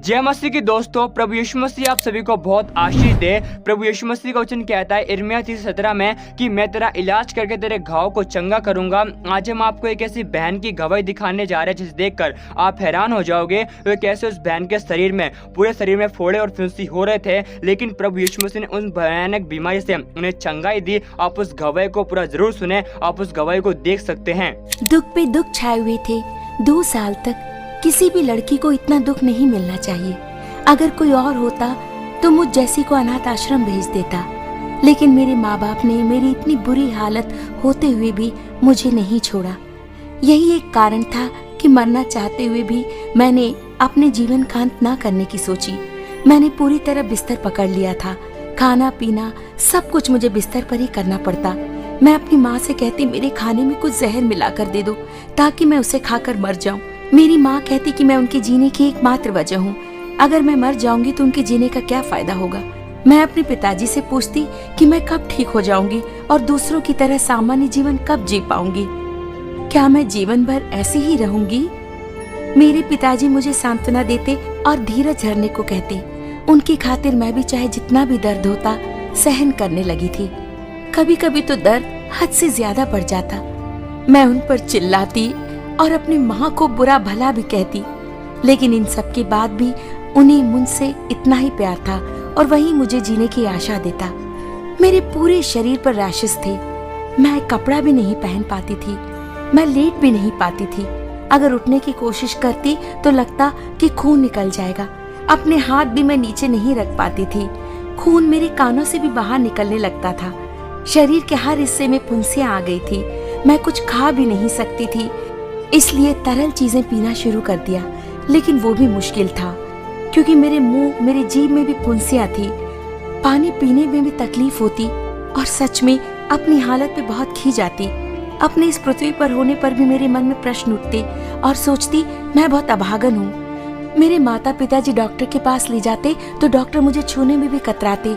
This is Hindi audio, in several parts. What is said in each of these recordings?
जय मसीह की दोस्तों, प्रभु यीशु मसीह आप सभी को बहुत आशीष दे। प्रभु यीशु मसीह का वचन कहता है यिर्मयाह 30:17 में कि मैं तेरा इलाज करके तेरे घाव को चंगा करूंगा। आज हम आपको एक ऐसी बहन की गवाही दिखाने जा रहे हैं जिसे देखकर आप हैरान हो जाओगे तो कैसे उस बहन के शरीर में पूरे शरीर में फोड़े और फुंसी हो रहे थे, लेकिन प्रभु यीशु मसीह ने उन भयानक बीमारी से उन्हें चंगाई दी। आप उस गवाही को पूरा जरूर सुने, आप उस गवाही को देख सकते हैं। दुख पे दुख छाए हुए थे। 2 साल तक किसी भी लड़की को इतना दुख नहीं मिलना चाहिए। अगर कोई और होता तो मुझ जैसी को अनाथ आश्रम भेज देता, लेकिन मेरे माँ बाप ने मेरी इतनी बुरी हालत होते हुए भी मुझे नहीं छोड़ा। यही एक कारण था कि मरना चाहते हुए भी मैंने अपने जीवन का अंत ना करने की सोची। मैंने पूरी तरह बिस्तर पकड़ लिया था। खाना पीना सब कुछ मुझे बिस्तर पर ही करना पड़ता। मैं अपनी माँ से कहती मेरे खाने में कुछ जहर मिला कर दे दो ताकि मैं उसे खाकर मर जाऊं। मेरी माँ कहती कि मैं उनके जीने की एकमात्र वजह हूँ। अगर मैं मर जाऊंगी तो उनके जीने का क्या फायदा होगा। मैं अपने पिताजी से पूछती कि मैं कब ठीक हो जाऊंगी और दूसरों की तरह सामान्य जीवन कब जी पाऊंगी। क्या मैं जीवन भर ऐसे ही रहूंगी? मेरे पिताजी मुझे सांत्वना देते और धीरज धरने को कहते। उनकी खातिर मैं भी चाहे जितना भी दर्द होता सहन करने लगी थी। कभी कभी तो दर्द हद से ज्यादा बढ़ जाता। मैं उन पर चिल्लाती और अपनी माँ को बुरा भला भी कहती, लेकिन इन सब के बाद भी उन्हें मुझसे इतना ही प्यार था और वही मुझे जीने की आशा देता। मेरे पूरे शरीर पर रैशेस थे। मैं कपड़ा भी नहीं पहन पाती थी। मैं लेट भी नहीं पाती थी। अगर उठने की कोशिश करती तो लगता कि खून निकल जाएगा। अपने हाथ भी मैं नीचे नहीं रख पाती थी। खून मेरे कानों से भी बाहर निकलने लगता था। शरीर के हर हिस्से में फुंसियां आ गई थी। मैं कुछ खा भी नहीं सकती थी, इसलिए तरल चीजें पीना शुरू कर दिया, लेकिन वो भी मुश्किल था क्योंकि मेरे मुंह मेरे जीभ में भी फुंसियां थी। पानी पीने में भी तकलीफ होती और सच में अपनी हालत पे बहुत खींच आती। अपने इस पृथ्वी पर होने पर भी मेरे मन में प्रश्न उठते और सोचती मैं बहुत अभागन हूँ। मेरे माता पिताजी डॉक्टर के पास ले जाते तो डॉक्टर मुझे छूने में भी कतराते।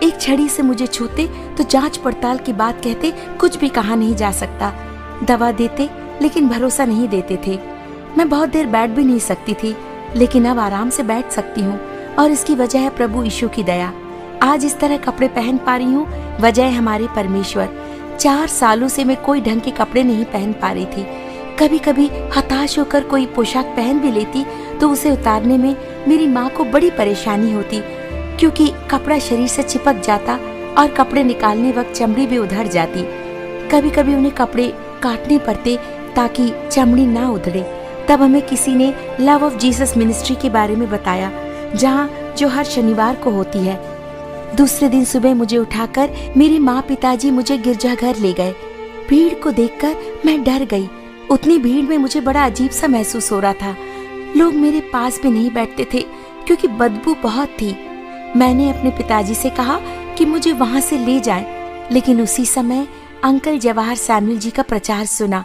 एक छड़ी से मुझे छूते तो जांच पड़ताल के बाद कहते कुछ भी कहा नहीं जा सकता। दवा देते लेकिन भरोसा नहीं देते थे। मैं बहुत देर बैठ भी नहीं सकती थी, लेकिन अब आराम से बैठ सकती हूँ और इसकी वजह है प्रभु यीशु की दया। आज इस तरह कपड़े पहन पा रही हूँ, वजह है हमारे परमेश्वर। 4 सालों से मैं कोई ढंग के कपड़े नहीं पहन पा रही थी। कभी कभी हताश होकर कोई पोशाक पहन भी लेती तो उसे उतारने में मेरी माँ को बड़ी परेशानी होती, क्योंकि कपड़ा शरीर से चिपक जाता और कपड़े निकालने वक्त चमड़ी भी उधड़ जाती। कभी कभी उन्हें कपड़े काटने पड़ते ताकि चमड़ी ना उधड़े। तब हमें किसी ने लव ऑफ जीसस मिनिस्ट्री के बारे में बताया, जो हर शनिवार को होती है। दूसरे दिन सुबह मुझे उठाकर मेरे माँ पिताजी मुझे गिरजाघर ले गए। भीड़ को देखकर मैं डर गई। उतनी भीड़ में मुझे बड़ा अजीब सा महसूस हो रहा था। लोग मेरे पास भी नहीं बैठते थे क्योंकि बदबू बहुत थी। मैंने अपने पिताजी से कहा कि मुझे वहां से ले जाएं, लेकिन उसी समय अंकल जवाहर सैमुअल जी का प्रचार सुना।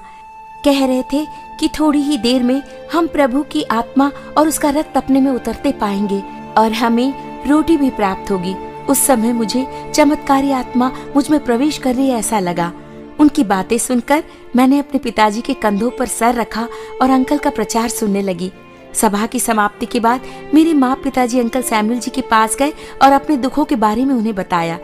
कह रहे थे कि थोड़ी ही देर में हम प्रभु की आत्मा और उसका रक्त अपने में उतरते पाएंगे और हमें रोटी भी प्राप्त होगी। उस समय मुझे चमत्कारी आत्मा मुझ में प्रवेश कर रही है ऐसा लगा। उनकी बातें सुनकर मैंने अपने पिताजी के कंधों पर सर रखा और अंकल का प्रचार सुनने लगी। सभा की समाप्ति के बाद मेरे माँ पिताजी अंकल सैमुअल जी के पास गए और अपने दुखों के बारे में उन्हें बताया।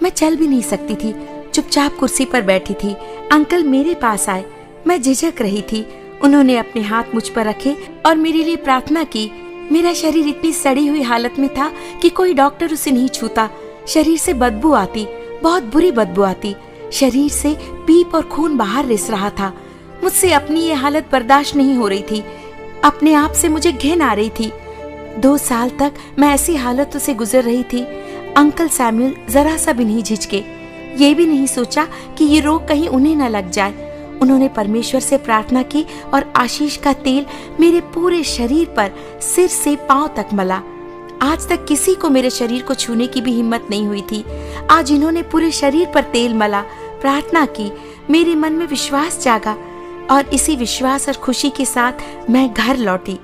मैं चल भी नहीं सकती थी, चुपचाप कुर्सी पर बैठी थी। अंकल मेरे पास आए। मैं झिझक रही थी। उन्होंने अपने हाथ मुझ पर रखे और मेरे लिए प्रार्थना की। मेरा शरीर इतनी सड़ी हुई हालत में था कि कोई डॉक्टर उसे नहीं छूता। शरीर से बदबू आती, बहुत बुरी बदबू आती। शरीर से पीप और खून बाहर रिस रहा था। मुझसे अपनी ये हालत बर्दाश्त नहीं हो रही थी। अपने आप से मुझे घिन आ रही थी। 2 साल तक मैं ऐसी हालतों से गुजर रही थी। अंकल सैमुअल जरा सा भी नहीं झिझके। ये भी नहीं सोचा कि ये रोग कहीं उन्हें न लग जाए। उन्होंने परमेश्वर से प्रार्थना की और आशीष का तेल मेरे पूरे शरीर पर सिर से पांव तक मला। आज तक किसी को मेरे शरीर को छूने की भी हिम्मत नहीं हुई थी। आज इन्होंने पूरे शरीर पर तेल मला, प्रार्थना की। मेरे मन में विश्वास जागा और इसी विश्वास और खुशी के साथ मैं घर लौटी।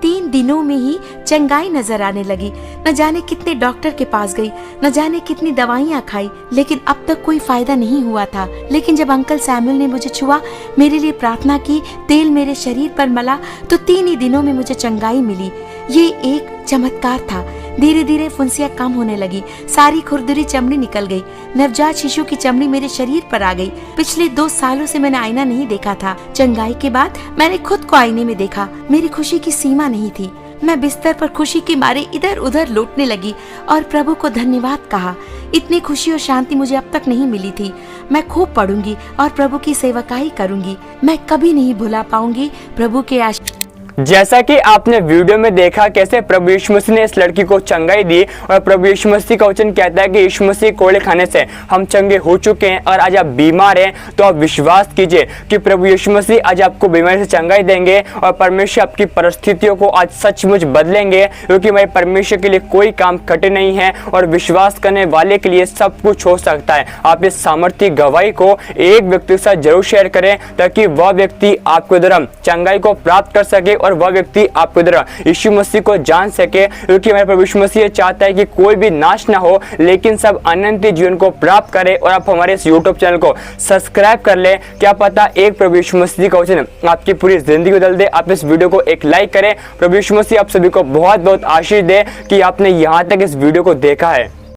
3 दिनों में ही चंगाई नजर आने लगी। न जाने कितने डॉक्टर के पास गई, न जाने कितनी दवाइयाँ खाई, लेकिन अब तक कोई फायदा नहीं हुआ था। लेकिन जब अंकल सैमुअल ने मुझे छुआ, मेरे लिए प्रार्थना की, तेल मेरे शरीर पर मला, तो 3 ही दिनों में मुझे चंगाई मिली। ये एक चमत्कार था। धीरे धीरे फुंसियाँ कम होने लगी, सारी खुरदुरी चमड़ी निकल गई, नवजात शिशु की चमड़ी मेरे शरीर पर आ गई। पिछले 2 सालों से मैंने आईना नहीं देखा था। चंगाई के बाद मैंने खुद को आईने में देखा। मेरी खुशी की सीमा नहीं थी। मैं बिस्तर पर खुशी के मारे इधर उधर लौटने लगी और प्रभु को धन्यवाद कहा। इतनी खुशी और शांति मुझे अब तक नहीं मिली थी। मैं खूब पढ़ूंगी और प्रभु की सेवकाई करूंगी। मैं कभी नहीं भुला पाऊंगी प्रभु के जैसा कि आपने वीडियो में देखा कैसे प्रभु यीशु मसीह ने इस लड़की को चंगाई दी और प्रभु यीशु मसीह का वचन कहता है कि यीशु मसीह कोड़े खाने से हम चंगे हो चुके हैं और आज आप बीमार हैं तो आप विश्वास कीजिए कि प्रभु यीशु मसीह आज आपको बीमारी से चंगाई देंगे और परमेश्वर आपकी परिस्थितियों को आज सचमुच बदलेंगे, क्योंकि हमारे परमेश्वर के लिए कोई काम कठिन नहीं है और विश्वास करने वाले के लिए सब कुछ हो सकता है। आप इस सामर्थ्य गवाही को एक व्यक्ति के साथ जरूर शेयर करें ताकि वह व्यक्ति आपके द्वारा चंगाई को प्राप्त कर सके और वह व्यक्ति आपके द्वारा यीशु मसीह को जान सके, क्योंकि हमारे प्रभु यीशु मसीह चाहता है कि कोई भी नाश ना हो लेकिन सब अनंत जीवन को प्राप्त करे। और आप हमारे इस YouTube चैनल को सब्सक्राइब कर ले। क्या पता एक प्रभु यीशु मसीह का वचन आपकी पूरी जिंदगी बदल दे। आप इस वीडियो को एक लाइक करें। प्रभु यीशु मसीह आप सभी को बहुत बहुत आशीष दे कि आपने यहाँ तक इस वीडियो को देखा है।